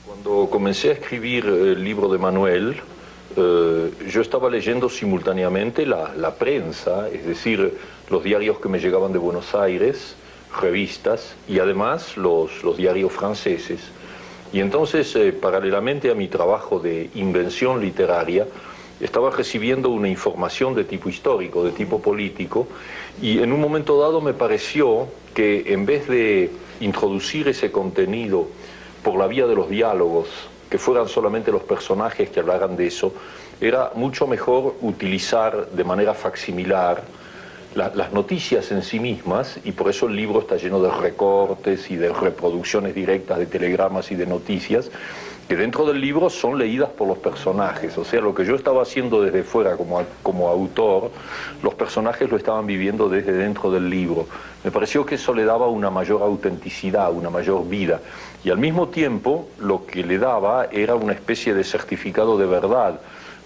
Cuando comencé a escribir el libro de Manuel, yo estaba leyendo simultáneamente la prensa, es decir, los diarios que me llegaban de Buenos Aires, revistas, y además los diarios franceses. Y entonces, paralelamente a mi trabajo de invención literaria, estaba recibiendo una información de tipo histórico, de tipo político, y en un momento dado me pareció que en vez de introducir ese contenido por la vía de los diálogos, que fueran solamente los personajes que hablaran de eso, era mucho mejor utilizar de manera facsimilar las noticias en sí mismas, y por eso el libro está lleno de recortes y de reproducciones directas de telegramas y de noticias, que dentro del libro son leídas por los personajes. O sea, lo que yo estaba haciendo desde fuera como autor, los personajes lo estaban viviendo desde dentro del libro. Me pareció que eso le daba una mayor autenticidad, una mayor vida, y al mismo tiempo lo que le daba era una especie de certificado de verdad,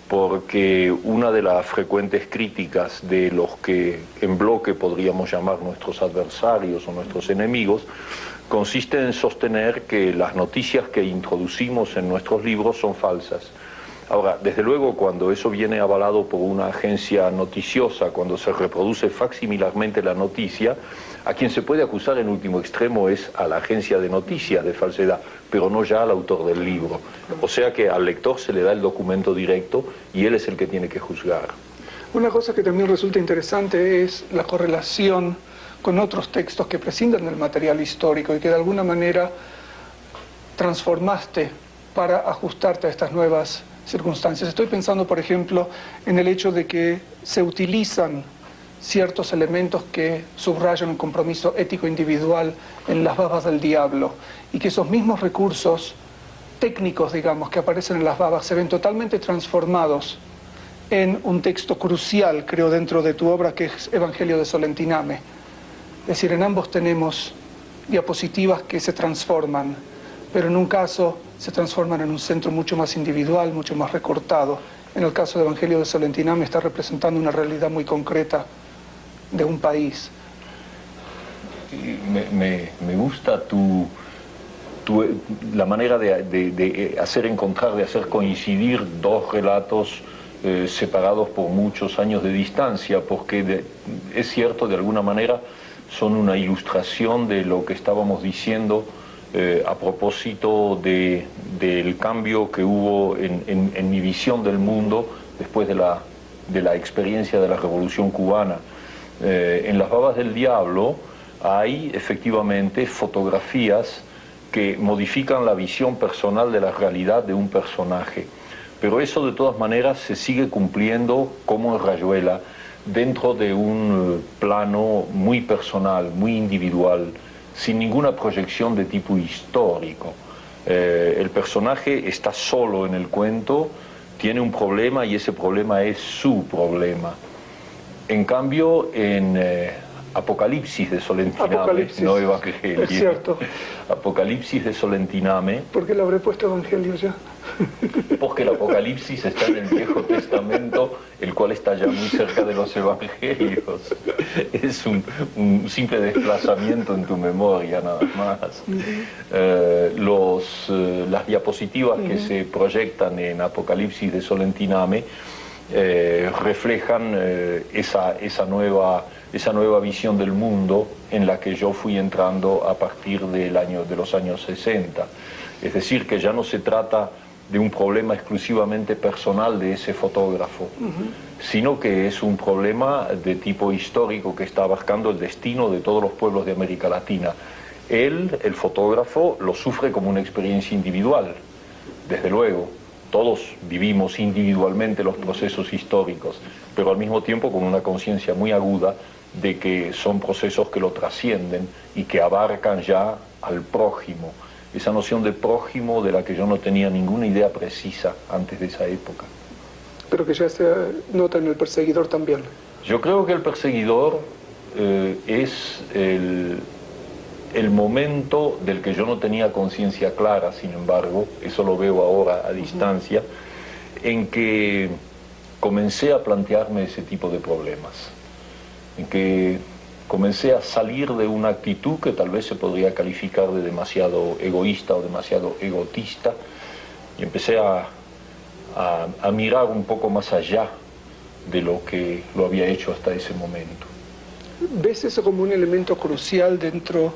porque una de las frecuentes críticas de los que en bloque podríamos llamar nuestros adversarios o nuestros enemigos consiste en sostener que las noticias que introducimos en nuestros libros son falsas. Ahora, desde luego, cuando eso viene avalado por una agencia noticiosa, cuando se reproduce facsimilarmente la noticia, a quien se puede acusar en último extremo es a la agencia de noticias de falsedad, pero no ya al autor del libro. O sea que al lector se le da el documento directo y él es el que tiene que juzgar. Una cosa que también resulta interesante es la correlación con otros textos que prescinden del material histórico y que de alguna manera transformaste para ajustarte a estas nuevas circunstancias. Estoy pensando, por ejemplo, en el hecho de que se utilizan ciertos elementos que subrayan un compromiso ético individual en Las Babas del Diablo, y que esos mismos recursos técnicos, digamos, que aparecen en Las Babas se ven totalmente transformados en un texto crucial, creo, dentro de tu obra, que es Evangelio de Solentiname. Es decir, en ambos tenemos diapositivas que se transforman, pero en un caso se transforman en un centro mucho más individual, mucho más recortado. En el caso de Evangelio de Solentiname está representando una realidad muy concreta de un país. Me gusta la manera de hacer coincidir dos relatos separados por muchos años de distancia, porque es cierto, de alguna manera son una ilustración de lo que estábamos diciendo a propósito del cambio que hubo en mi visión del mundo después de la experiencia de la Revolución Cubana. En Las Babas del Diablo hay efectivamente fotografías que modifican la visión personal de la realidad de un personaje, pero eso de todas maneras se sigue cumpliendo como en Rayuela, dentro de un plano muy personal, muy individual, sin ninguna proyección de tipo histórico. El personaje está solo en el cuento, tiene un problema y ese problema es su problema. En cambio, en Apocalipsis de Solentiname, no Evangelio. Es cierto. Apocalipsis de Solentiname. ¿Por qué le habré puesto Evangelio ya? Porque el Apocalipsis está en el Viejo Testamento, el cual está ya muy cerca de los Evangelios. Es un simple desplazamiento en tu memoria, nada más. Las diapositivas que se proyectan en Apocalipsis de Solentiname reflejan esa nueva visión del mundo en la que yo fui entrando a partir de los años 60. Es decir, que ya no se trata de un problema exclusivamente personal de ese fotógrafo, sino que es un problema de tipo histórico que está abarcando el destino de todos los pueblos de América Latina. Él, el fotógrafo, lo sufre como una experiencia individual, desde luego. Todos vivimos individualmente los procesos históricos, pero al mismo tiempo con una conciencia muy aguda de que son procesos que lo trascienden y que abarcan ya al prójimo. Esa noción de prójimo de la que yo no tenía ninguna idea precisa antes de esa época. Pero que ya se nota en el perseguidor también. Yo creo que el perseguidor es el momento del que yo no tenía conciencia clara, sin embargo, eso lo veo ahora a distancia, en que comencé a plantearme ese tipo de problemas, en que comencé a salir de una actitud que tal vez se podría calificar de demasiado egoísta o demasiado egotista, y empecé a mirar un poco más allá de lo que lo había hecho hasta ese momento. ¿Ves eso como un elemento crucial dentro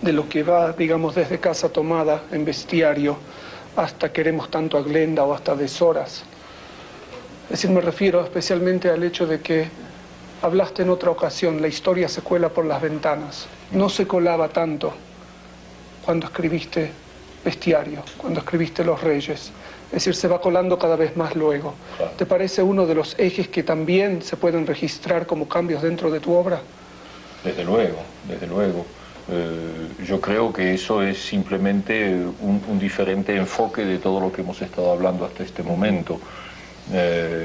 de lo que va, digamos, desde Casa Tomada en Bestiario hasta Queremos tanto a Glenda o hasta Deshoras? Es decir, me refiero especialmente al hecho de que hablaste en otra ocasión, la historia se cuela por las ventanas. No se colaba tanto cuando escribiste Bestiario, cuando escribiste Los Reyes. Es decir, se va colando cada vez más luego. Claro. ¿Te parece uno de los ejes que también se pueden registrar como cambios dentro de tu obra? Desde luego, desde luego. Yo creo que eso es simplemente un diferente enfoque de todo lo que hemos estado hablando hasta este momento.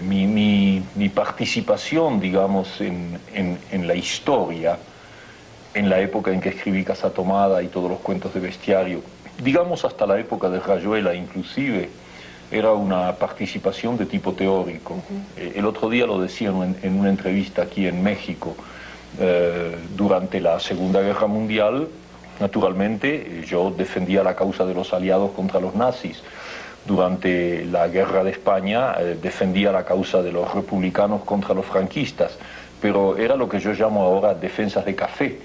Mi participación, digamos, en la historia, en la época en que escribí Casa Tomada y todos los cuentos de Bestiario, digamos hasta la época de Rayuela inclusive, era una participación de tipo teórico. El otro día lo decía en una entrevista aquí en México. Durante la Segunda Guerra Mundial, naturalmente, yo defendía la causa de los aliados contra los nazis. Durante la Guerra de España, defendía la causa de los republicanos contra los franquistas. Pero era lo que yo llamo ahora defensas de café,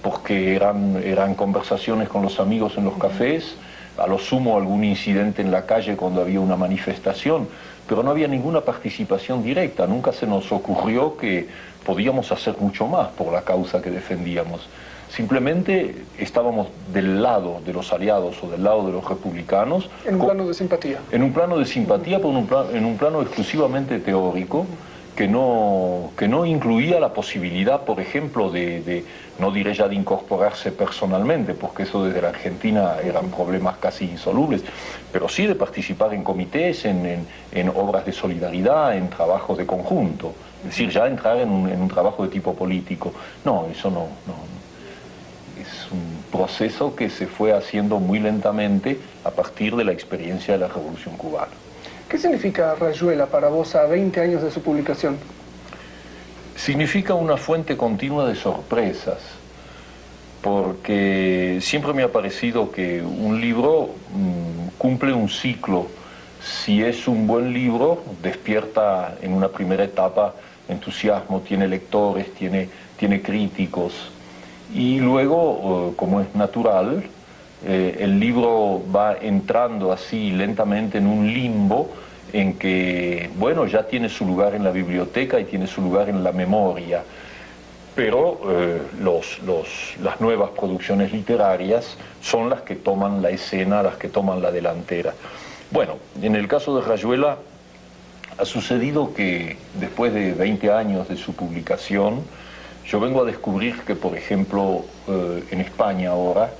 porque eran conversaciones con los amigos en los cafés, a lo sumo algún incidente en la calle cuando había una manifestación, pero no había ninguna participación directa. Nunca se nos ocurrió que podíamos hacer mucho más por la causa que defendíamos. Simplemente estábamos del lado de los aliados o del lado de los republicanos. En un plano de simpatía. En un plano de simpatía, pero en un plano exclusivamente teórico, que no incluía la posibilidad, por ejemplo, no diré ya de incorporarse personalmente, porque eso desde la Argentina eran problemas casi insolubles, pero sí de participar en comités, en obras de solidaridad, en trabajos de conjunto. Es decir, ya entrar en un trabajo de tipo político. No, eso no. Es un proceso que se fue haciendo muy lentamente a partir de la experiencia de la Revolución Cubana. ¿Qué significa Rayuela para vos a 20 años de su publicación? Significa una fuente continua de sorpresas, porque siempre me ha parecido que un libro cumple un ciclo. Si es un buen libro, despierta en una primera etapa entusiasmo, tiene lectores, tiene críticos, y luego, como es natural, el libro va entrando así lentamente en un limbo en que, bueno, ya tiene su lugar en la biblioteca y tiene su lugar en la memoria, pero las nuevas producciones literarias son las que toman la escena, las que toman la delantera. Bueno, en el caso de Rayuela ha sucedido que después de 20 años de su publicación, yo vengo a descubrir que, por ejemplo, en España ahora,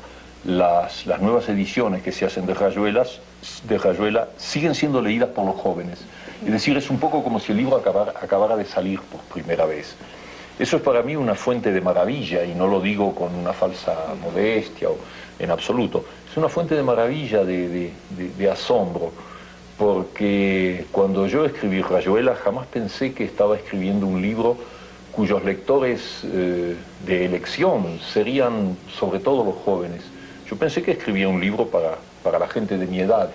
las nuevas ediciones que se hacen de Rayuela siguen siendo leídas por los jóvenes. Es decir, es un poco como si el libro acabara de salir por primera vez. Eso es para mí una fuente de maravilla, y no lo digo con una falsa modestia o en absoluto. Es una fuente de maravilla, de asombro, porque cuando yo escribí Rayuela jamás pensé que estaba escribiendo un libro cuyos lectores de elección serían sobre todo los jóvenes. Yo pensé que escribía un libro para la gente de mi edad.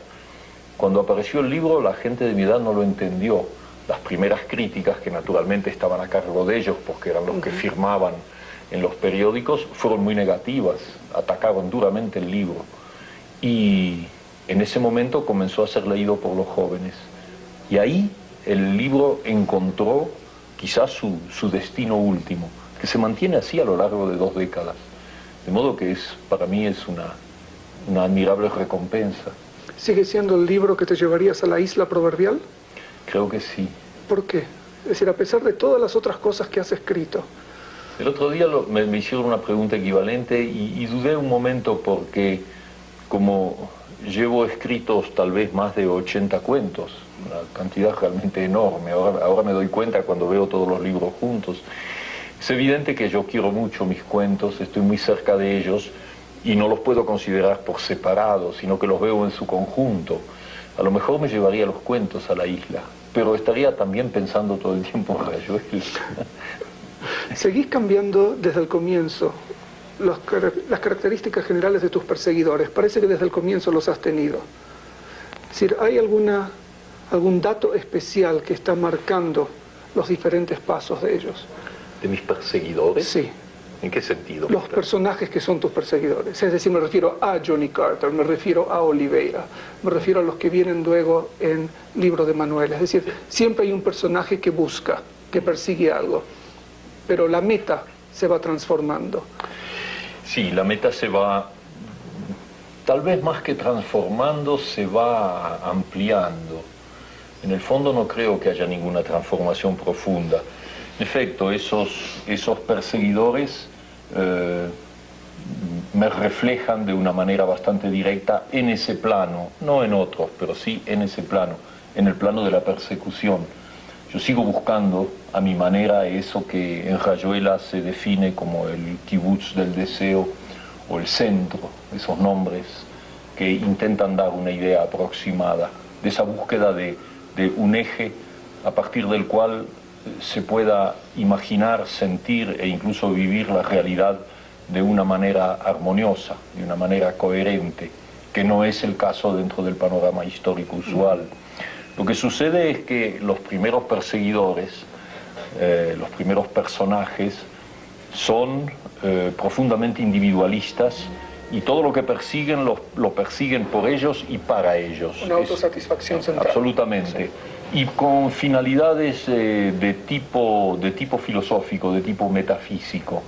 Cuando apareció el libro, la gente de mi edad no lo entendió. Las primeras críticas, que naturalmente estaban a cargo de ellos, porque eran los que firmaban en los periódicos, fueron muy negativas, atacaron duramente el libro. Y en ese momento comenzó a ser leído por los jóvenes. Y ahí el libro encontró quizás su destino último, que se mantiene así a lo largo de 2 décadas. De modo que para mí es una admirable recompensa. ¿Sigue siendo el libro que te llevarías a la isla proverbial? Creo que sí. ¿Por qué? Es decir, a pesar de todas las otras cosas que has escrito. El otro día me hicieron una pregunta equivalente y dudé un momento, porque como llevo escritos tal vez más de 80 cuentos, una cantidad realmente enorme, ahora me doy cuenta cuando veo todos los libros juntos. Es evidente que yo quiero mucho mis cuentos, estoy muy cerca de ellos y no los puedo considerar por separado, sino que los veo en su conjunto. A lo mejor me llevaría los cuentos a la isla, pero estaría también pensando todo el tiempo en Rayuela. Seguís cambiando desde el comienzo las características generales de tus perseguidores. Parece que desde el comienzo los has tenido. Es decir, ¿hay algún dato especial que está marcando los diferentes pasos de ellos? ¿De mis perseguidores? Sí. ¿En qué sentido? Los personajes que son tus perseguidores. Es decir, me refiero a Johnny Carter, me refiero a Oliveira, me refiero a los que vienen luego en Libro de Manuel. Es decir, siempre hay un personaje que busca, que persigue algo, pero la meta se va transformando. Sí, la meta se va, tal vez más que transformando, se va ampliando. En el fondo no creo que haya ninguna transformación profunda. En efecto, esos perseguidores me reflejan de una manera bastante directa en ese plano, no en otros, pero sí en ese plano, en el plano de la persecución. Yo sigo buscando a mi manera eso que en Rayuela se define como el kibutz del deseo o el centro, esos nombres que intentan dar una idea aproximada de esa búsqueda de un eje a partir del cual se pueda imaginar, sentir e incluso vivir la realidad de una manera armoniosa, de una manera coherente, que no es el caso dentro del panorama histórico usual. Lo que sucede es que los primeros perseguidores, los primeros personajes, son profundamente individualistas y todo lo que persiguen lo persiguen por ellos y para ellos. Una autosatisfacción central. Absolutamente. Sí. Y con finalidades de tipo filosófico, de tipo metafísico.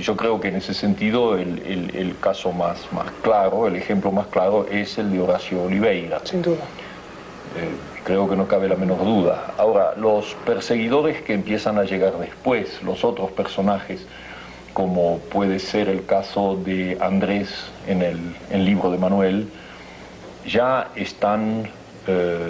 Yo creo que en ese sentido el caso más claro, el ejemplo más claro es el de Horacio Oliveira. Sin duda. Creo que no cabe la menor duda. Ahora, los perseguidores que empiezan a llegar después, los otros personajes, como puede ser el caso de Andrés en el Libro de Manuel, ya están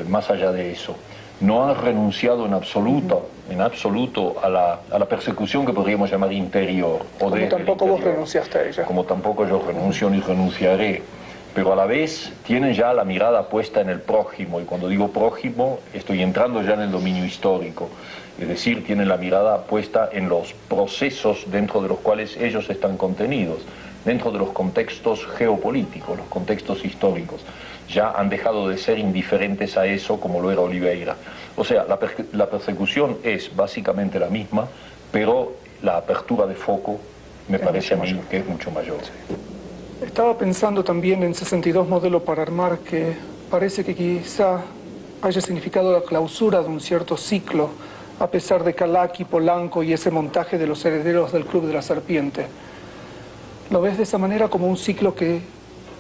más allá de eso. No han renunciado en absoluto a la persecución que podríamos llamar interior. Como tampoco vos renunciaste a ella. Como tampoco yo renuncio ni renunciaré. Pero a la vez tienen ya la mirada puesta en el prójimo, y cuando digo prójimo estoy entrando ya en el dominio histórico, es decir, tienen la mirada puesta en los procesos dentro de los cuales ellos están contenidos, dentro de los contextos geopolíticos, los contextos históricos. Ya han dejado de ser indiferentes a eso como lo era Oliveira. O sea, la persecución es básicamente la misma, pero la apertura de foco me parece a mí que es mucho mayor. Sí. Estaba pensando también en 62 Modelo para Armar, que parece que quizá haya significado la clausura de un cierto ciclo, a pesar de Kalaki, Polanco y ese montaje de los herederos del Club de la Serpiente. ¿Lo ves de esa manera, como un ciclo que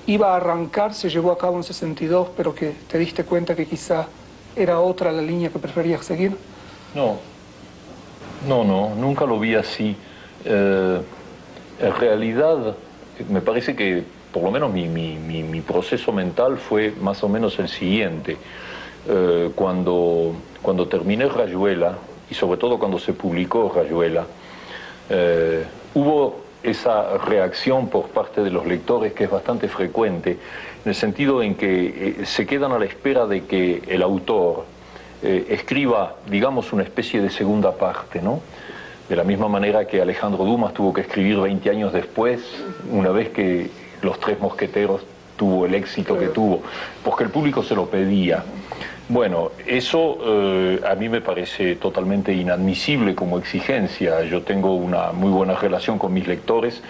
iba a arrancar, se llevó a cabo en 62, pero que te diste cuenta que quizá era otra la línea que preferías seguir? No, nunca lo vi así. En realidad, me parece que por lo menos mi proceso mental fue más o menos el siguiente. Cuando terminé Rayuela, y sobre todo cuando se publicó Rayuela, hubo esa reacción por parte de los lectores que es bastante frecuente, en el sentido en que se quedan a la espera de que el autor escriba, digamos, una especie de segunda parte, ¿no? De la misma manera que Alejandro Dumas tuvo que escribir 20 años después, una vez que Los Tres Mosqueteros tuvo el éxito que tuvo, porque el público se lo pedía. Bueno, eso a mí me parece totalmente inadmisible como exigencia. Yo tengo una muy buena relación con mis lectores,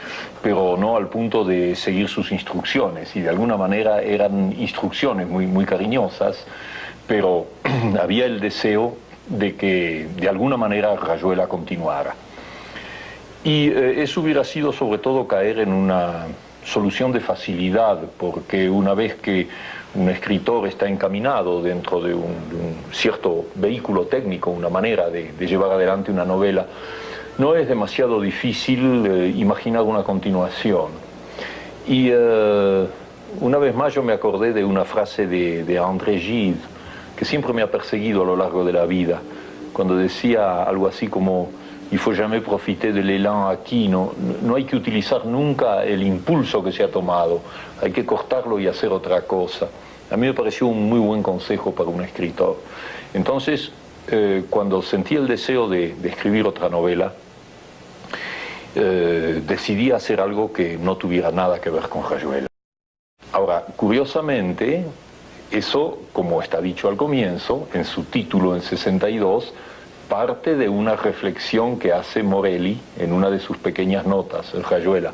pero no al punto de seguir sus instrucciones, y de alguna manera eran instrucciones muy cariñosas, pero había el deseo de que de alguna manera Rayuela continuara. Y eso hubiera sido sobre todo caer en una solución de facilidad, porque una vez que un escritor está encaminado dentro de un cierto vehículo técnico, una manera de llevar adelante una novela, no es demasiado difícil imaginar una continuación. Y una vez más yo me acordé de una frase de André Gide, que siempre me ha perseguido a lo largo de la vida, cuando decía algo así como: il faut jamais profiter de l'élan aquí, no hay que utilizar nunca el impulso que se ha tomado, hay que cortarlo y hacer otra cosa. A mí me pareció un muy buen consejo para un escritor. Entonces, cuando sentí el deseo de escribir otra novela, decidí hacer algo que no tuviera nada que ver con Rayuela. Ahora, curiosamente, eso, como está dicho al comienzo, en su título en 62, parte de una reflexión que hace Morelli en una de sus pequeñas notas, en Rayuela.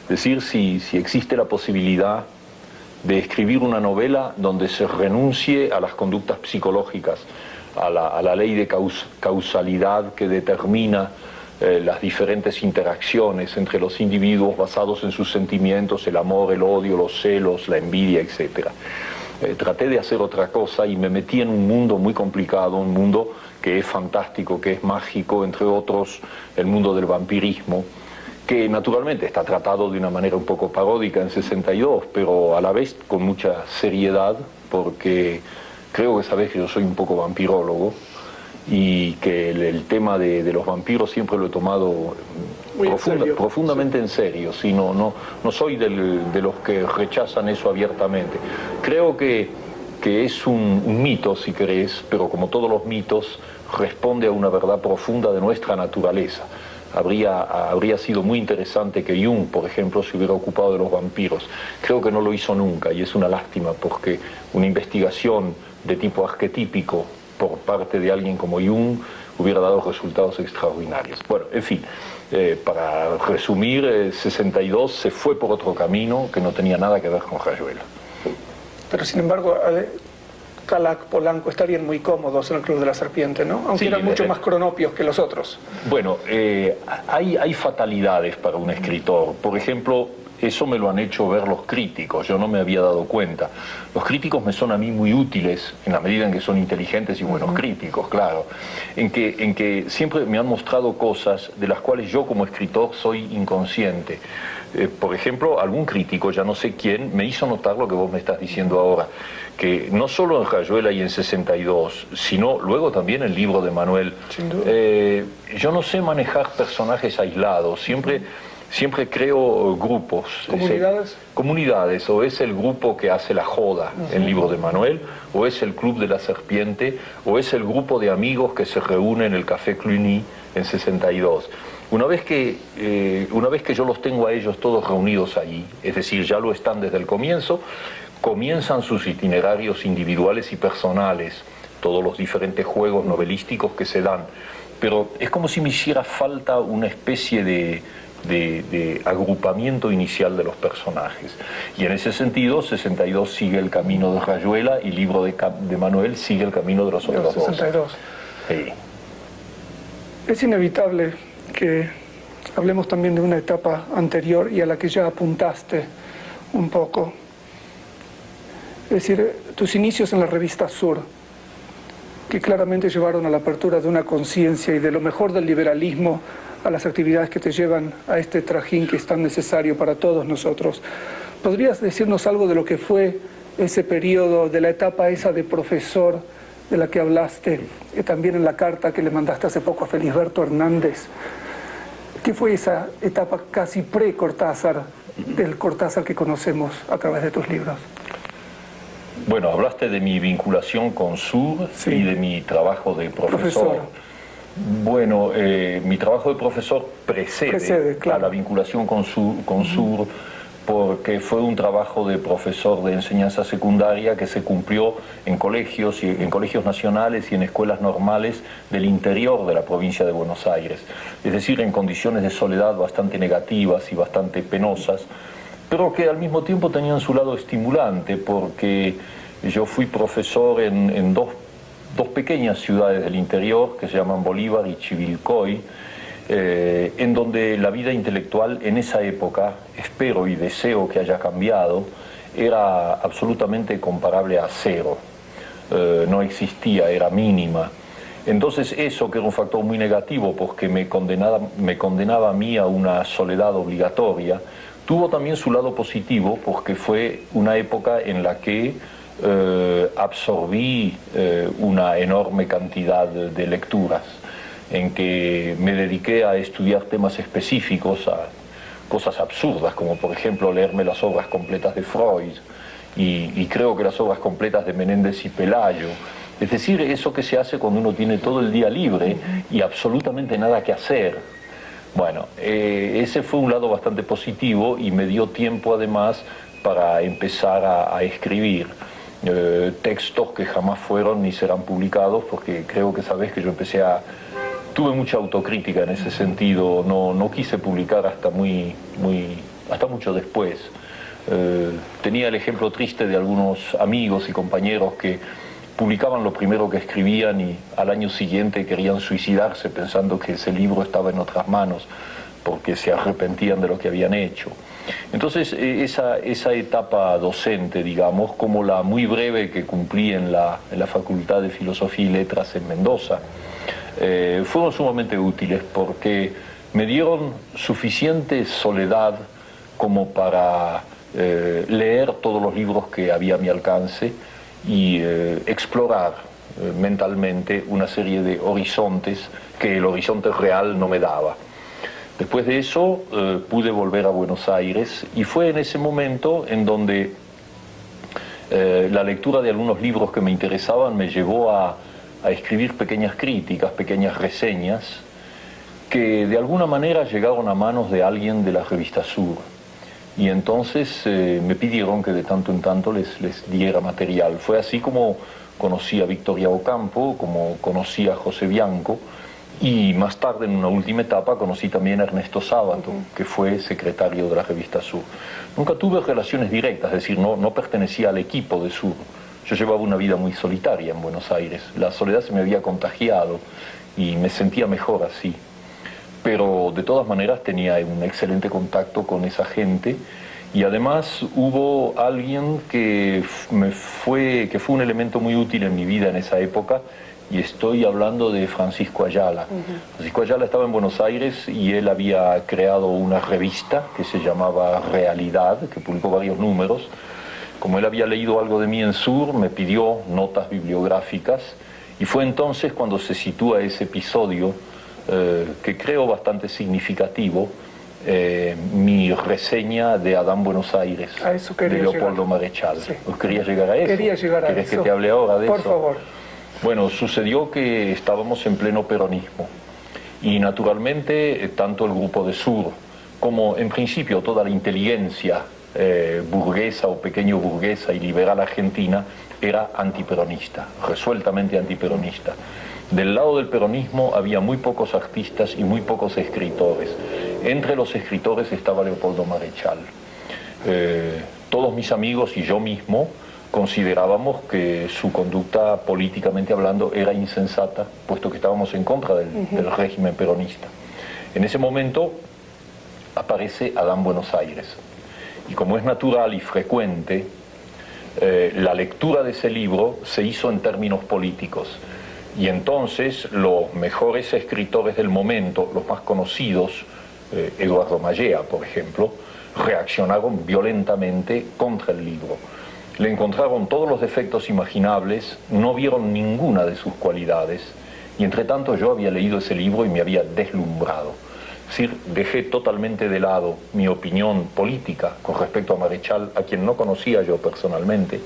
Es decir, si existe la posibilidad de escribir una novela donde se renuncie a las conductas psicológicas, a la ley de causalidad que determina las diferentes interacciones entre los individuos basados en sus sentimientos, el amor, el odio, los celos, la envidia, etc. Traté de hacer otra cosa y me metí en un mundo muy complicado, un mundo que es fantástico, que es mágico, entre otros el mundo del vampirismo, que naturalmente está tratado de una manera un poco paródica en 62, pero a la vez con mucha seriedad, porque creo que sabés que yo soy un poco vampirólogo y que el tema de los vampiros siempre lo he tomado profundamente en serio. Sí, no soy de los que rechazan eso abiertamente. Creo que es un mito, si querés, pero como todos los mitos, responde a una verdad profunda de nuestra naturaleza. Habría sido muy interesante que Jung, por ejemplo, se hubiera ocupado de los vampiros. Creo que no lo hizo nunca y es una lástima porque una investigación de tipo arquetípico por parte de alguien como Jung hubiera dado resultados extraordinarios. Bueno, en fin, para resumir, 62 se fue por otro camino que no tenía nada que ver con Rayuela. Pero sin embargo, Calac, Polanco estarían muy cómodos en el Club de la Serpiente, ¿no? Aunque sí, eran mucho más cronopios que los otros. Bueno, hay fatalidades para un escritor. Por ejemplo, eso me lo han hecho ver los críticos, yo no me había dado cuenta. Los críticos me son a mí muy útiles en la medida en que son inteligentes y buenos críticos, claro. En que siempre me han mostrado cosas de las cuales yo como escritor soy inconsciente. Por ejemplo, algún crítico, ya no sé quién, me hizo notar lo que vos me estás diciendo ahora, que no solo en Rayuela y en 62, sino luego también en el libro de Manuel. Sin duda. Yo no sé manejar personajes aislados, siempre creo grupos. ¿Comunidades? Comunidades, o es el grupo que hace la joda, el libro de Manuel, o es el Club de la Serpiente, o es el grupo de amigos que se reúne en el Café Cluny en 62. Una vez que yo los tengo a ellos todos reunidos ahí, es decir, ya lo están desde el comienzo, comienzan sus itinerarios individuales y personales, todos los diferentes juegos novelísticos que se dan. Pero es como si me hiciera falta una especie de agrupamiento inicial de los personajes. Y en ese sentido, 62 sigue el camino de Rayuela y el libro de Manuel sigue el camino de los otros 62. Sí. Es inevitable que hablemos también de una etapa anterior y a la que ya apuntaste un poco. Es decir, tus inicios en la revista Sur, que claramente llevaron a la apertura de una conciencia y de lo mejor del liberalismo a las actividades que te llevan a este trajín que es tan necesario para todos nosotros. ¿Podrías decirnos algo de lo que fue ese periodo, de la etapa esa de profesor de la que hablaste, también en la carta que le mandaste hace poco a Felisberto Hernández? ¿Qué fue esa etapa casi pre-Cortázar, del Cortázar que conocemos a través de tus libros? Bueno, hablaste de mi vinculación con Sur, sí, y de mi trabajo de profesor. Bueno, mi trabajo de profesor precede claro, a la vinculación con Sur, porque fue un trabajo de profesor de enseñanza secundaria que se cumplió en colegios nacionales y en escuelas normales del interior de la provincia de Buenos Aires. Es decir, en condiciones de soledad bastante negativas y bastante penosas, pero que al mismo tiempo tenían su lado estimulante, porque yo fui profesor en dos pequeñas ciudades del interior que se llaman Bolívar y Chivilcoy, en donde la vida intelectual en esa época, espero y deseo que haya cambiado, era absolutamente comparable a cero. No existía, era mínima. Entonces eso, que era un factor muy negativo porque me condenaba a mí a una soledad obligatoria, tuvo también su lado positivo porque fue una época en la que absorbí una enorme cantidad de lecturas, en que me dediqué a estudiar temas específicos, a cosas absurdas, como por ejemplo leerme las obras completas de Freud y creo que las obras completas de Menéndez y Pelayo. Es decir, eso que se hace cuando uno tiene todo el día libre y absolutamente nada que hacer. Bueno, ese fue un lado bastante positivo y me dio tiempo además para empezar a escribir textos que jamás fueron ni serán publicados, porque creo que sabes que yo tuve mucha autocrítica en ese sentido, no quise publicar hasta mucho después. Tenía el ejemplo triste de algunos amigos y compañeros que publicaban lo primero que escribían y al año siguiente querían suicidarse pensando que ese libro estaba en otras manos porque se arrepentían de lo que habían hecho. Entonces esa etapa docente, digamos, como la muy breve que cumplí en la Facultad de Filosofía y Letras en Mendoza, fueron sumamente útiles porque me dieron suficiente soledad como para leer todos los libros que había a mi alcance y explorar mentalmente una serie de horizontes que el horizonte real no me daba. Después de eso pude volver a Buenos Aires y fue en ese momento en donde la lectura de algunos libros que me interesaban me llevó a escribir pequeñas críticas, pequeñas reseñas que de alguna manera llegaron a manos de alguien de la revista Sur. Y entonces me pidieron que de tanto en tanto les diera material. Fue así como conocí a Victoria Ocampo, como conocí a José Bianco, y más tarde, en una última etapa, conocí también a Ernesto Sábato, que fue secretario de la revista Sur. Nunca tuve relaciones directas, es decir, no pertenecía al equipo de Sur. Yo llevaba una vida muy solitaria en Buenos Aires. La soledad se me había contagiado y me sentía mejor así. Pero de todas maneras tenía un excelente contacto con esa gente y además hubo alguien que fue un elemento muy útil en mi vida en esa época, y estoy hablando de Francisco Ayala. Francisco Ayala estaba en Buenos Aires y él había creado una revista que se llamaba Realidad, que publicó varios números. Como él había leído algo de mí en Sur, me pidió notas bibliográficas y fue entonces cuando se sitúa ese episodio que creo bastante significativo, mi reseña de Adán Buenos Aires, de Leopoldo Marechal. Sí. ¿Querías llegar a eso? Quería llegar a eso. ¿Querés que te hable ahora de eso? Por favor. Bueno, sucedió que estábamos en pleno peronismo y naturalmente tanto el grupo de Sur como en principio toda la inteligencia burguesa o pequeño burguesa y liberal argentina era antiperonista, resueltamente antiperonista. Del lado del peronismo había muy pocos artistas y muy pocos escritores. Entre los escritores estaba Leopoldo Marechal. Todos mis amigos y yo mismo considerábamos que su conducta políticamente hablando era insensata, puesto que estábamos en contra del régimen peronista. En ese momento aparece Adán Buenos Aires y como es natural y frecuente, la lectura de ese libro se hizo en términos políticos y entonces los mejores escritores del momento, los más conocidos, Eduardo Mallea por ejemplo, reaccionaron violentamente contra el libro. Le encontraron todos los defectos imaginables, no vieron ninguna de sus cualidades, y entre tanto yo había leído ese libro y me había deslumbrado. Es decir, dejé totalmente de lado mi opinión política con respecto a Marechal, a quien no conocía yo personalmente,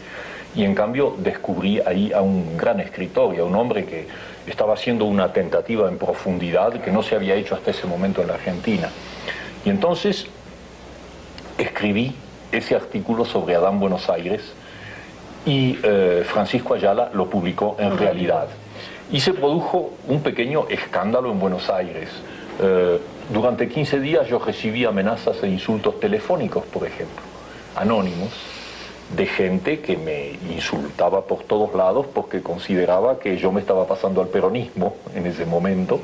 y en cambio descubrí ahí a un gran escritor y a un hombre que estaba haciendo una tentativa en profundidad que no se había hecho hasta ese momento en la Argentina. Y entonces escribí ese artículo sobre Adán Buenos Aires, y Francisco Ayala lo publicó en Realidad. Y se produjo un pequeño escándalo en Buenos Aires. Durante 15 días yo recibí amenazas e insultos telefónicos, por ejemplo, anónimos, de gente que me insultaba por todos lados porque consideraba que yo me estaba pasando al peronismo en ese momento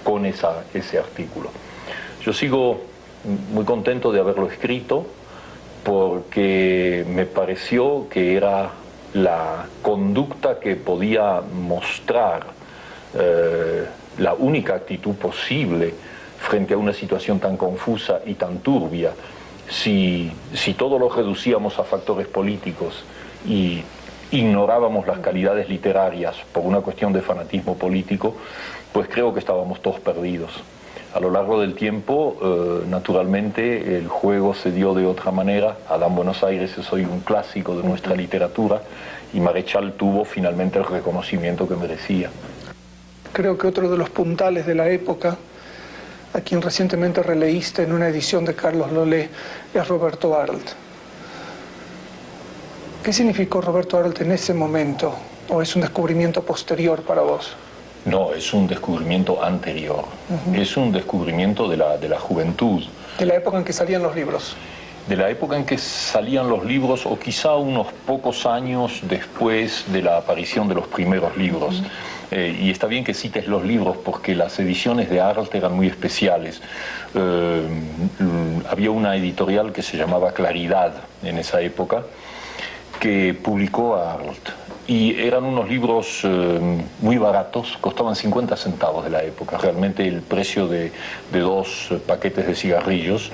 con ese artículo. Yo sigo muy contento de haberlo escrito porque me pareció que era la conducta que podía mostrar la única actitud posible frente a una situación tan confusa y tan turbia. Si todo lo reducíamos a factores políticos y ignorábamos las calidades literarias por una cuestión de fanatismo político, pues creo que estábamos todos perdidos. A lo largo del tiempo, naturalmente, el juego se dio de otra manera. Adán Buenos Aires es hoy un clásico de nuestra literatura y Marechal tuvo finalmente el reconocimiento que merecía. Creo que otro de los puntales de la época a quien recientemente releíste en una edición de Carlos Lolé, es Roberto Arlt. ¿Qué significó Roberto Arlt en ese momento? ¿O es un descubrimiento posterior para vos? No, es un descubrimiento anterior. Es un descubrimiento de la juventud. De la época en que salían los libros. De la época en que salían los libros, o quizá unos pocos años después de la aparición de los primeros libros. Y está bien que cites los libros porque las ediciones de Arlt eran muy especiales. Había una editorial que se llamaba Claridad en esa época, que publicó a Arlt. Y eran unos libros muy baratos, costaban 50 centavos de la época, realmente el precio de 2 paquetes de cigarrillos.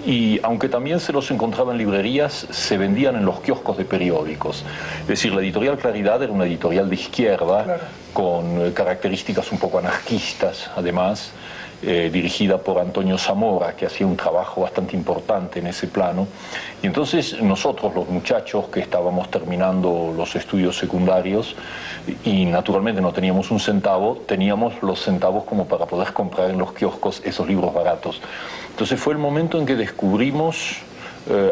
Y aunque también se los encontraba en librerías, se vendían en los kioscos de periódicos. Es decir, la editorial Claridad era una editorial de izquierda, claro, con características un poco anarquistas, además, dirigida por Antonio Zamora, que hacía un trabajo bastante importante en ese plano. Y entonces nosotros, los muchachos que estábamos terminando los estudios secundarios, y naturalmente no teníamos un centavo, teníamos los centavos como para poder comprar en los kioscos esos libros baratos. Entonces fue el momento en que descubrimos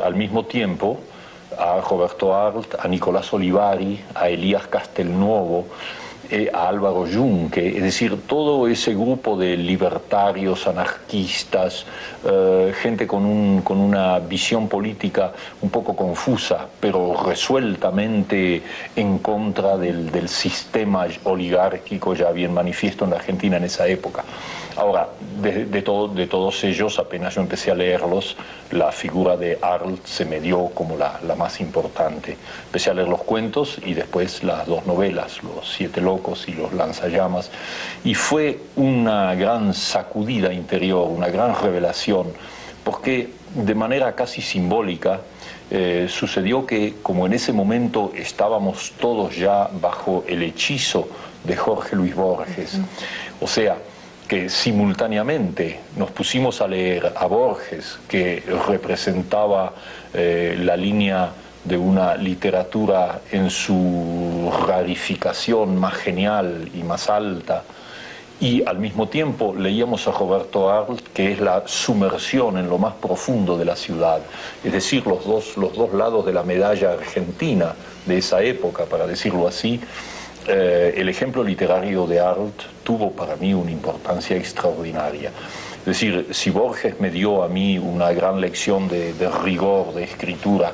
al mismo tiempo a Roberto Arlt, a Nicolás Olivari, a Elías Castelnuovo, a Álvaro Yunque, es decir, todo ese grupo de libertarios, anarquistas, gente con una visión política un poco confusa, pero resueltamente en contra del sistema oligárquico ya bien manifiesto en la Argentina en esa época. Ahora, de todos ellos, apenas yo empecé a leerlos, la figura de Arlt se me dio como la más importante. Empecé a leer los cuentos y después las 2 novelas, Los 7 locos y Los lanzallamas, y fue una gran sacudida interior, una gran revelación, porque de manera casi simbólica sucedió que, como en ese momento estábamos todos ya bajo el hechizo de Jorge Luis Borges, o sea, que simultáneamente nos pusimos a leer a Borges, que representaba la línea de una literatura en su rarificación más genial y más alta, y al mismo tiempo leíamos a Roberto Arlt, que es la sumersión en lo más profundo de la ciudad, es decir, los dos lados de la medalla argentina de esa época, para decirlo así. El ejemplo literario de Arlt tuvo para mí una importancia extraordinaria. Es decir, si Borges me dio a mí una gran lección de rigor, de escritura,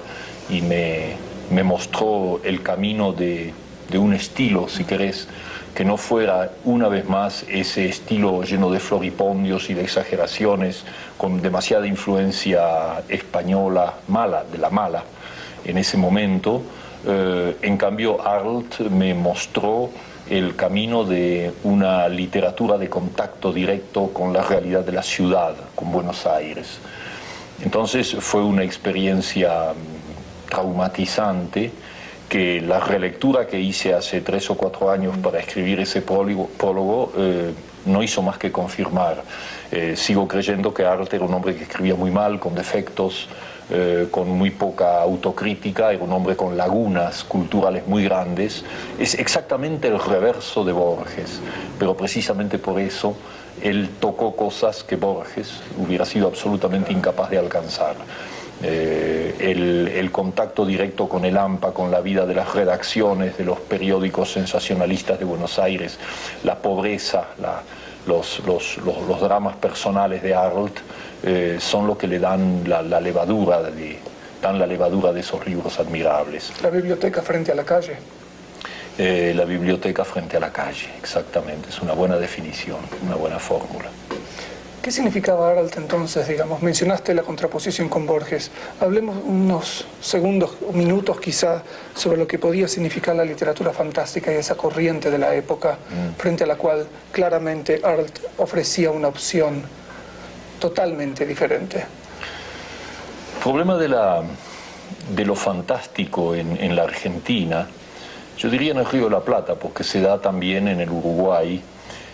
y me mostró el camino de un estilo, si querés, que no fuera una vez más ese estilo lleno de floripondios y de exageraciones, con demasiada influencia española, mala, de la mala, en ese momento. En cambio, Arlt me mostró el camino de una literatura de contacto directo con la realidad de la ciudad, con Buenos Aires. Entonces fue una experiencia traumatizante que la relectura que hice hace 3 o 4 años para escribir ese prólogo no hizo más que confirmar. Sigo creyendo que Arlt era un hombre que escribía muy mal, con defectos, con muy poca autocrítica, era un hombre con lagunas culturales muy grandes. Es exactamente el reverso de Borges, pero precisamente por eso él tocó cosas que Borges hubiera sido absolutamente incapaz de alcanzar. El contacto directo con el AMPA, con la vida de las redacciones, de los periódicos sensacionalistas de Buenos Aires, la pobreza, los dramas personales de Arlt, son lo que le dan la levadura de esos libros admirables. La biblioteca frente a la calle. La biblioteca frente a la calle, exactamente, es una buena definición, una buena fórmula. ¿Qué significaba Arlt entonces, digamos? Mencionaste la contraposición con Borges. Hablemos unos segundos o minutos quizá sobre lo que podía significar la literatura fantástica y esa corriente de la época, frente a la cual claramente Arlt ofrecía una opción totalmente diferente. El problema de lo fantástico en la Argentina, yo diría en el Río de la Plata, porque se da también en el Uruguay.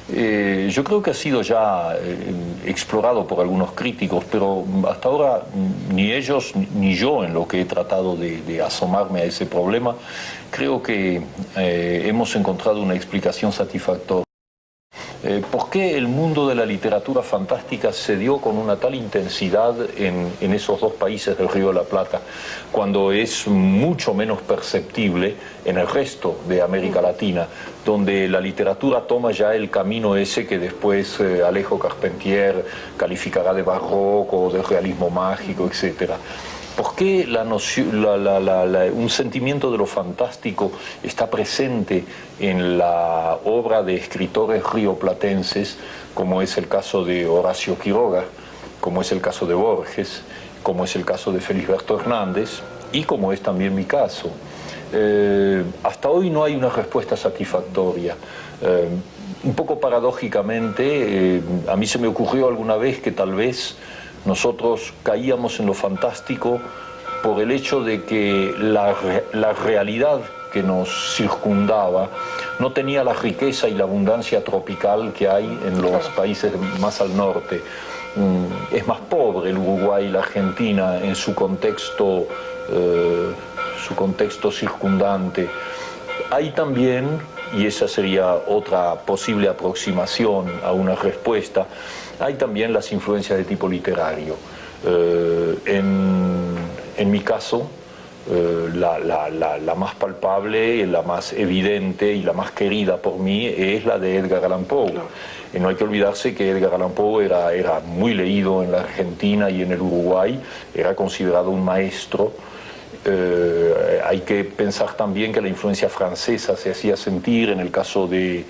Yo creo que ha sido ya explorado por algunos críticos, pero hasta ahora ni ellos ni yo, en lo que he tratado de asomarme a ese problema, creo que hemos encontrado una explicación satisfactoria. ¿Por qué el mundo de la literatura fantástica se dio con una tal intensidad en esos dos países del Río de la Plata, cuando es mucho menos perceptible en el resto de América Latina, donde la literatura toma ya el camino ese que después Alejo Carpentier calificará de barroco, de realismo mágico, etcétera? ¿Por qué un sentimiento de lo fantástico está presente en la obra de escritores rioplatenses, como es el caso de Horacio Quiroga, como es el caso de Borges, como es el caso de Felisberto Hernández y como es también mi caso? Hasta hoy no hay una respuesta satisfactoria. Un poco paradójicamente, a mí se me ocurrió alguna vez que tal vez nosotros caíamos en lo fantástico por el hecho de que la realidad que nos circundaba no tenía la riqueza y la abundancia tropical que hay en los países más al norte. Es más pobre el Uruguay y la Argentina en su contexto circundante. Hay también, y esa sería otra posible aproximación a una respuesta, hay también las influencias de tipo literario. En mi caso, la más palpable, la más evidente y la más querida por mí es la de Edgar Allan Poe. No hay que olvidarse que Edgar Allan Poe era muy leído en la Argentina y en el Uruguay, era considerado un maestro. Hay que pensar también que la influencia francesa se hacía sentir en el caso de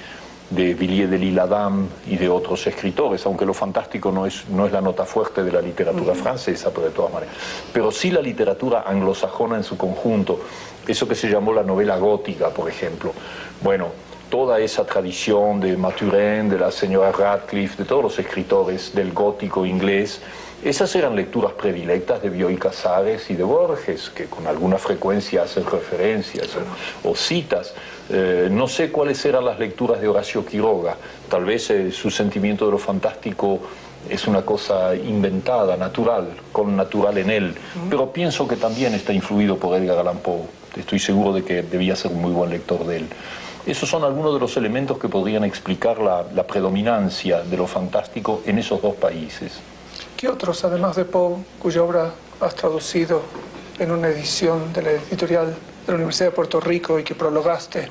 Villiers de l'Isle-Adam y de otros escritores, aunque lo fantástico no es la nota fuerte de la literatura francesa, pero de todas maneras. Pero sí la literatura anglosajona en su conjunto, eso que se llamó la novela gótica, por ejemplo. Bueno, toda esa tradición de Maturin, de la señora Radcliffe, de todos los escritores del gótico inglés, esas eran lecturas predilectas de Bioy Casares y de Borges, que con alguna frecuencia hacen referencias o citas. No sé cuáles eran las lecturas de Horacio Quiroga. Tal vez su sentimiento de lo fantástico es una cosa inventada, natural, con natural en él. Pero pienso que también está influido por Edgar Allan Poe. Estoy seguro de que debía ser un muy buen lector de él. Esos son algunos de los elementos que podrían explicar la predominancia de lo fantástico en esos dos países. ¿Qué otros, además de Poe, cuya obra has traducido en una edición de la editorial de la Universidad de Puerto Rico y que prologaste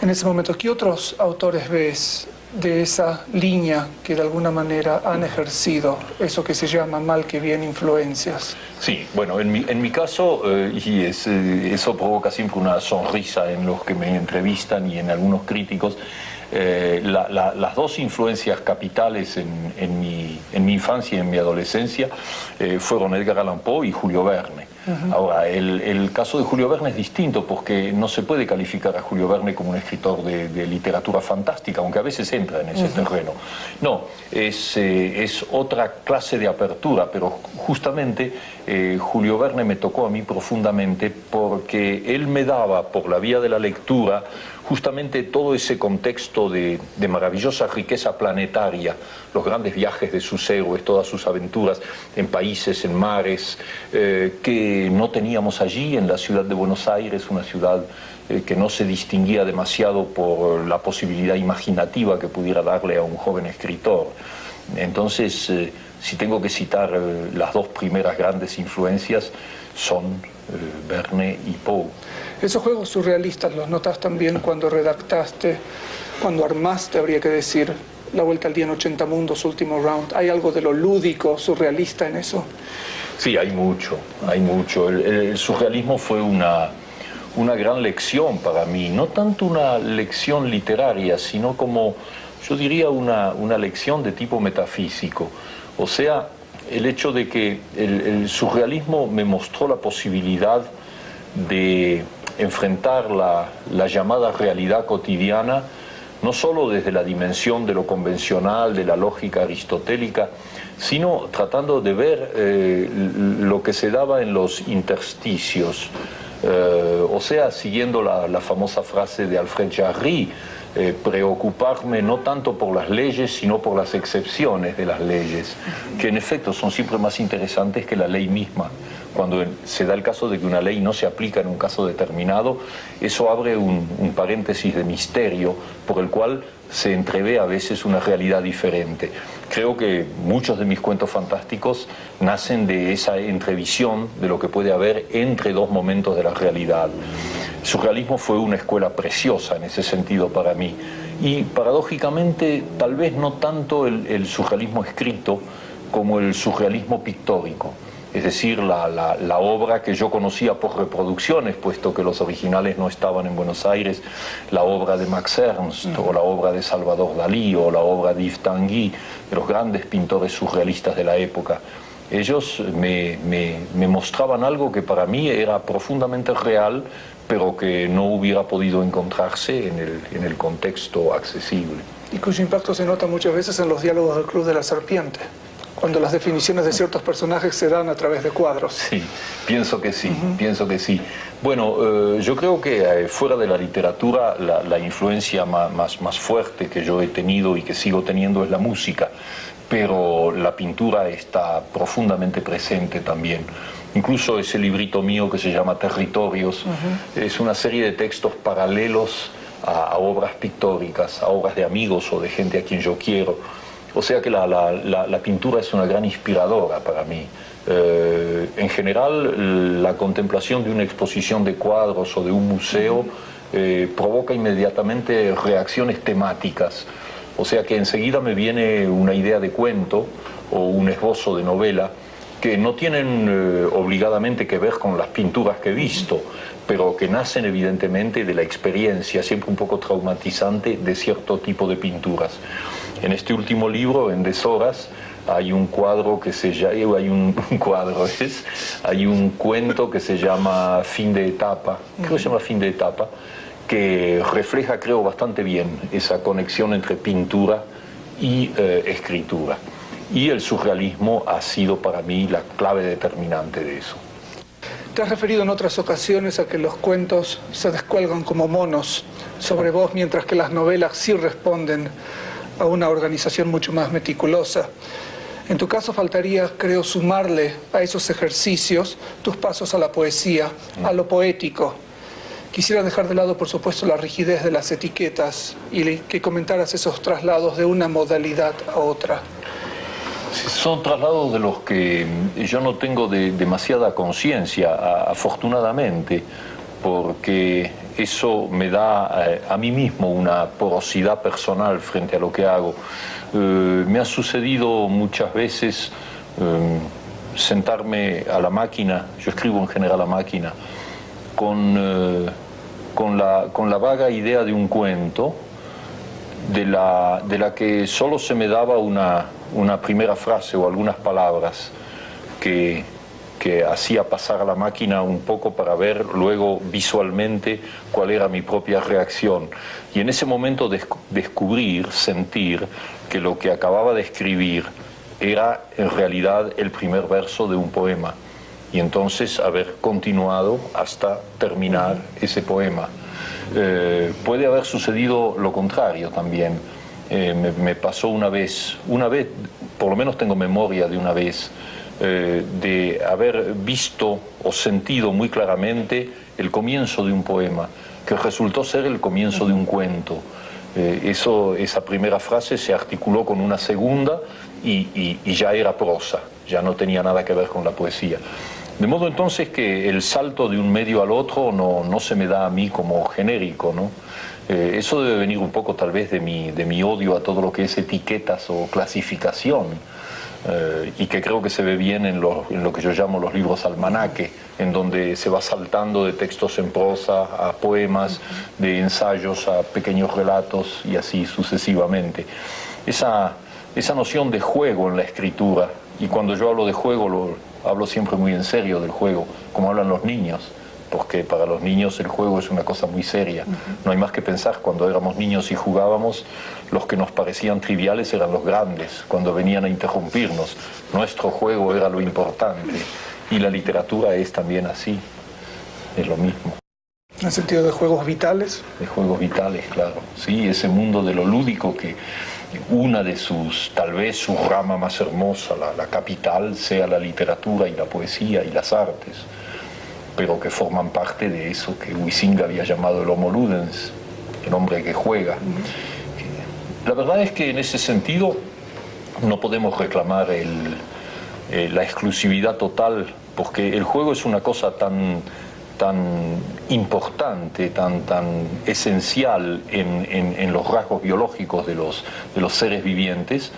en ese momento, qué otros autores ves de esa línea que de alguna manera han ejercido eso que se llama mal que bien influencias? Sí, bueno, en mi caso, y eso provoca siempre una sonrisa en los que me entrevistan y en algunos críticos, las dos influencias capitales en mi infancia y en mi adolescencia fueron Edgar Allan Poe y Julio Verne. Ahora, el caso de Julio Verne es distinto porque no se puede calificar a Julio Verne como un escritor de literatura fantástica, aunque a veces entra en ese terreno. No, es otra clase de apertura, pero justamente Julio Verne me tocó a mí profundamente porque él me daba, por la vía de la lectura, justamente todo ese contexto de maravillosa riqueza planetaria, los grandes viajes de sus héroes, todas sus aventuras en países, en mares, que no teníamos allí en la ciudad de Buenos Aires, una ciudad que no se distinguía demasiado por la posibilidad imaginativa que pudiera darle a un joven escritor. Entonces, si tengo que citar las dos primeras grandes influencias, son Verne y Poe. Esos juegos surrealistas los notas también cuando redactaste, cuando armaste, habría que decir, La Vuelta al Día en 80 Mundos, Último Round. ¿Hay algo de lo lúdico, surrealista en eso? Sí, hay mucho, hay mucho. El surrealismo fue una gran lección para mí, no tanto una lección literaria, sino como, yo diría, una lección de tipo metafísico. O sea, el hecho de que el surrealismo me mostró la posibilidad de enfrentar la llamada realidad cotidiana, no solo desde la dimensión de lo convencional, de la lógica aristotélica, sino tratando de ver lo que se daba en los intersticios. O sea, siguiendo la famosa frase de Alfred Jarry, preocuparme no tanto por las leyes, sino por las excepciones de las leyes, que en efecto son siempre más interesantes que la ley misma, cuando se da el caso de que una ley no se aplica en un caso determinado, eso abre un paréntesis de misterio por el cual se entrevé a veces una realidad diferente. Creo que muchos de mis cuentos fantásticos nacen de esa entrevisión de lo que puede haber entre dos momentos de la realidad. El surrealismo fue una escuela preciosa en ese sentido para mí. Y paradójicamente, tal vez no tanto el surrealismo escrito como el surrealismo pictórico. Es decir, la obra que yo conocía por reproducciones, puesto que los originales no estaban en Buenos Aires, la obra de Max Ernst, o la obra de Salvador Dalí, o la obra de Yves Tanguy, de los grandes pintores surrealistas de la época. Ellos me mostraban algo que para mí era profundamente real, pero que no hubiera podido encontrarse en el contexto accesible. Y cuyo impacto se nota muchas veces en los diálogos del Club de la Serpiente, cuando las definiciones de ciertos personajes se dan a través de cuadros. Sí, pienso que sí, pienso que sí. Bueno, yo creo que fuera de la literatura la influencia más fuerte que yo he tenido y que sigo teniendo es la música, pero la pintura está profundamente presente también. Incluso ese librito mío que se llama Territorios es una serie de textos paralelos a obras pictóricas, a obras de amigos o de gente a quien yo quiero. O sea que la pintura es una gran inspiradora para mí. En general, la contemplación de una exposición de cuadros o de un museo provoca inmediatamente reacciones temáticas. O sea que enseguida me viene una idea de cuento o un esbozo de novela que no tienen obligadamente que ver con las pinturas que he visto, pero que nacen evidentemente de la experiencia, siempre un poco traumatizante, de cierto tipo de pinturas. En este último libro, en Deshoras, hay un cuadro que se llama, hay un cuento que se llama Fin de Etapa, creo que se llama Fin de Etapa, que refleja, creo, bastante bien esa conexión entre pintura y escritura. Y el surrealismo ha sido para mí la clave determinante de eso. Te has referido en otras ocasiones a que los cuentos se descuelgan como monos sobre vos, mientras que las novelas sí responden a una organización mucho más meticulosa. En tu caso faltaría, creo, sumarle a esos ejercicios tus pasos a la poesía, a lo poético. Quisiera dejar de lado, por supuesto, la rigidez de las etiquetas y que comentaras esos traslados de una modalidad a otra. Son traslados de los que yo no tengo demasiada conciencia, afortunadamente, porque eso me da a mí mismo una porosidad personal frente a lo que hago. Me ha sucedido muchas veces sentarme a la máquina, yo escribo en general a máquina, con la vaga idea de un cuento, de la que solo se me daba una primera frase o algunas palabras que hacía pasar a la máquina un poco para ver luego visualmente cuál era mi propia reacción. Y en ese momento descubrir, sentir que lo que acababa de escribir era en realidad el primer verso de un poema. Y entonces haber continuado hasta terminar ese poema. Puede haber sucedido lo contrario también. Me pasó una vez, por lo menos tengo memoria de una vez, de haber visto o sentido muy claramente el comienzo de un poema, que resultó ser el comienzo de un cuento. Esa primera frase se articuló con una segunda y ya era prosa, ya no tenía nada que ver con la poesía. De modo entonces que el salto de un medio al otro no se me da a mí como genérico, ¿no? Eso debe venir un poco tal vez de mi odio a todo lo que es etiquetas o clasificación, y que creo que se ve bien en lo que yo llamo los libros almanaque, en donde se va saltando de textos en prosa a poemas, de ensayos a pequeños relatos y así sucesivamente. Esa noción de juego en la escritura, y cuando yo hablo de juego hablo siempre muy en serio del juego, como hablan los niños, porque para los niños el juego es una cosa muy seria. No hay más que pensar, cuando éramos niños y jugábamos, los que nos parecían triviales eran los grandes, cuando venían a interrumpirnos. Nuestro juego era lo importante, y la literatura es también así, es lo mismo. En el sentido de juegos vitales. De juegos vitales, claro. Sí, ese mundo de lo lúdico que una de sus, tal vez su rama más hermosa, la capital, sea la literatura y la poesía y las artes, pero que forman parte de eso que Huizinga había llamado el homo ludens, el hombre que juega. La verdad es que en ese sentido no podemos reclamar la exclusividad total, porque el juego es una cosa tan importante, tan esencial en los rasgos biológicos de los seres vivientes,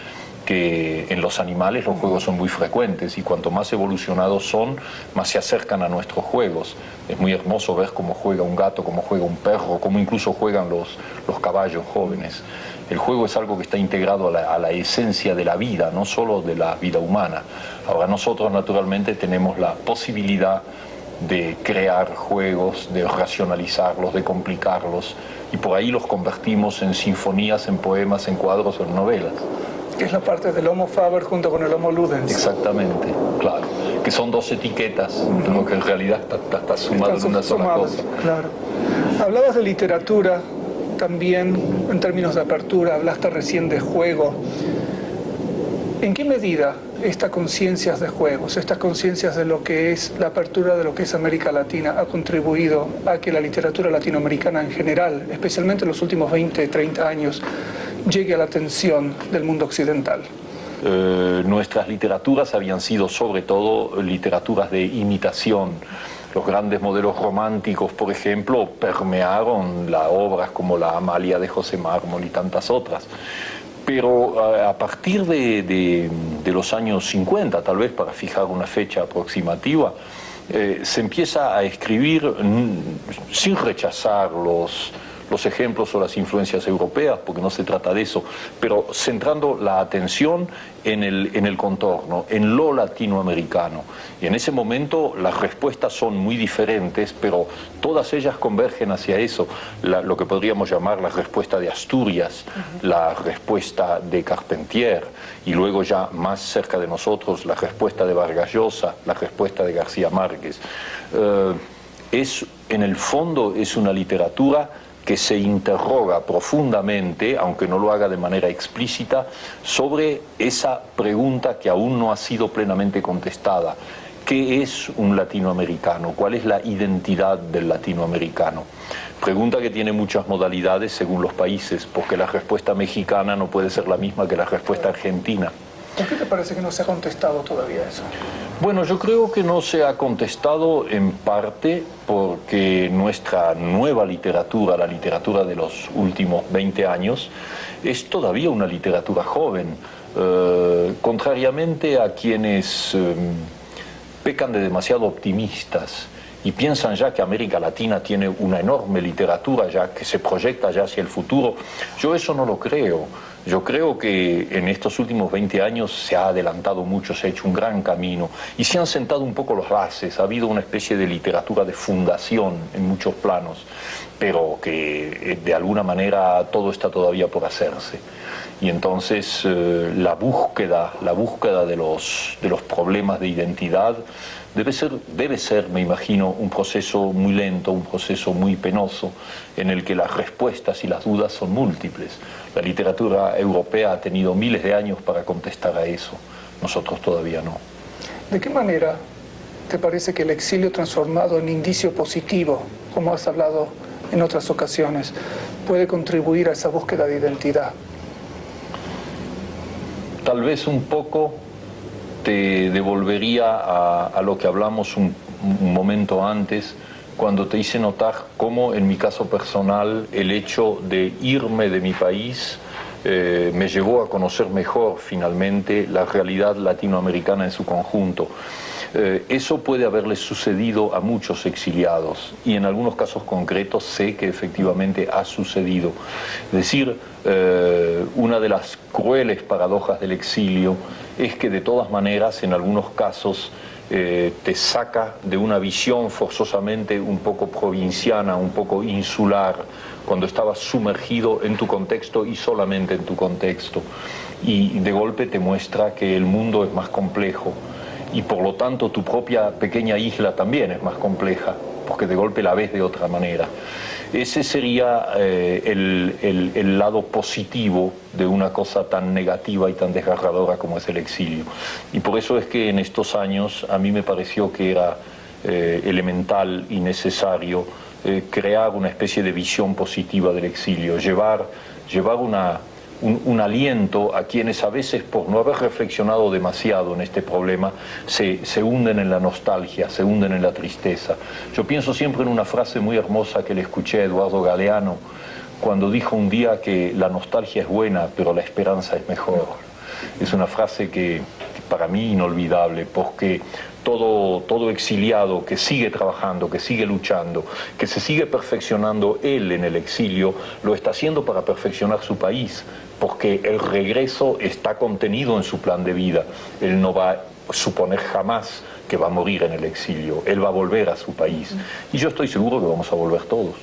que en los animales los juegos son muy frecuentes y cuanto más evolucionados son, más se acercan a nuestros juegos. Es muy hermoso ver cómo juega un gato, cómo juega un perro, cómo incluso juegan los caballos jóvenes. El juego es algo que está integrado a la esencia de la vida, no solo de la vida humana. Ahora nosotros naturalmente tenemos la posibilidad de crear juegos, de racionalizarlos, de complicarlos, y por ahí los convertimos en sinfonías, en poemas, en cuadros o en novelas. Que es la parte del Homo Faber junto con el Homo Ludens. Exactamente, claro. Que son dos etiquetas, pero que en realidad está sumado en una sola cosa. Claro. Hablabas de literatura, también en términos de apertura, hablaste recién de juego. ¿En qué medida estas conciencias de juegos, estas conciencias de lo que es la apertura de lo que es América Latina, ha contribuido a que la literatura latinoamericana en general, especialmente en los últimos 20, 30 años, llegue a la atención del mundo occidental? Nuestras literaturas habían sido sobre todo literaturas de imitación. Los grandes modelos románticos, por ejemplo, permearon las obras como la Amalia de José Mármol y tantas otras. Pero a partir de los años 50, tal vez para fijar una fecha aproximativa, se empieza a escribir sin rechazar los ejemplos o las influencias europeas, porque no se trata de eso, pero centrando la atención en el contorno, en lo latinoamericano. Y en ese momento las respuestas son muy diferentes, pero todas ellas convergen hacia eso, lo que podríamos llamar la respuesta de Asturias, la respuesta de Carpentier, y luego ya más cerca de nosotros la respuesta de Vargas Llosa, la respuesta de García Márquez. En el fondo es una literatura que se interroga profundamente, aunque no lo haga de manera explícita, sobre esa pregunta que aún no ha sido plenamente contestada. ¿Qué es un latinoamericano? ¿Cuál es la identidad del latinoamericano? Pregunta que tiene muchas modalidades según los países, porque la respuesta mexicana no puede ser la misma que la respuesta argentina. ¿Por qué te parece que no se ha contestado todavía eso? Bueno, yo creo que no se ha contestado en parte porque nuestra nueva literatura, la literatura de los últimos 20 años, es todavía una literatura joven. Contrariamente a quienes pecan de demasiado optimistas y piensan ya que América Latina tiene una enorme literatura ya que se proyecta ya hacia el futuro, yo eso no lo creo. Yo creo que en estos últimos 20 años se ha adelantado mucho, se ha hecho un gran camino y se han sentado un poco las bases, ha habido una especie de literatura de fundación en muchos planos, pero que de alguna manera todo está todavía por hacerse. Y entonces la búsqueda de los problemas de identidad debe ser, me imagino, un proceso muy lento, un proceso muy penoso, en el que las respuestas y las dudas son múltiples. La literatura europea ha tenido miles de años para contestar a eso, nosotros todavía no. ¿De qué manera te parece que el exilio transformado en indicio positivo, como has hablado en otras ocasiones, puede contribuir a esa búsqueda de identidad? Tal vez un poco te devolvería a lo que hablamos un momento antes, cuando te hice notar cómo en mi caso personal el hecho de irme de mi país me llevó a conocer mejor finalmente la realidad latinoamericana en su conjunto. Eso puede haberle sucedido a muchos exiliados y en algunos casos concretos sé que efectivamente ha sucedido. Es decir, una de las crueles paradojas del exilio es que de todas maneras en algunos casos te saca de una visión forzosamente un poco provinciana, un poco insular, cuando estabas sumergido en tu contexto y solamente en tu contexto. Y de golpe te muestra que el mundo es más complejo y por lo tanto tu propia pequeña isla también es más compleja, porque de golpe la ves de otra manera. Ese sería el lado positivo de una cosa tan negativa y tan desgarradora como es el exilio. Y por eso es que en estos años a mí me pareció que era elemental y necesario crear una especie de visión positiva del exilio, llevar un aliento a quienes a veces, por no haber reflexionado demasiado en este problema, se hunden en la nostalgia, se hunden en la tristeza. Yo pienso siempre en una frase muy hermosa que le escuché a Eduardo Galeano cuando dijo un día que la nostalgia es buena, pero la esperanza es mejor. Es una frase que para mí inolvidable, porque todo exiliado que sigue trabajando, que sigue luchando, que se sigue perfeccionando él en el exilio, lo está haciendo para perfeccionar su país, porque el regreso está contenido en su plan de vida. Él no va a suponer jamás que va a morir en el exilio, él va a volver a su país. Y yo estoy seguro que vamos a volver todos.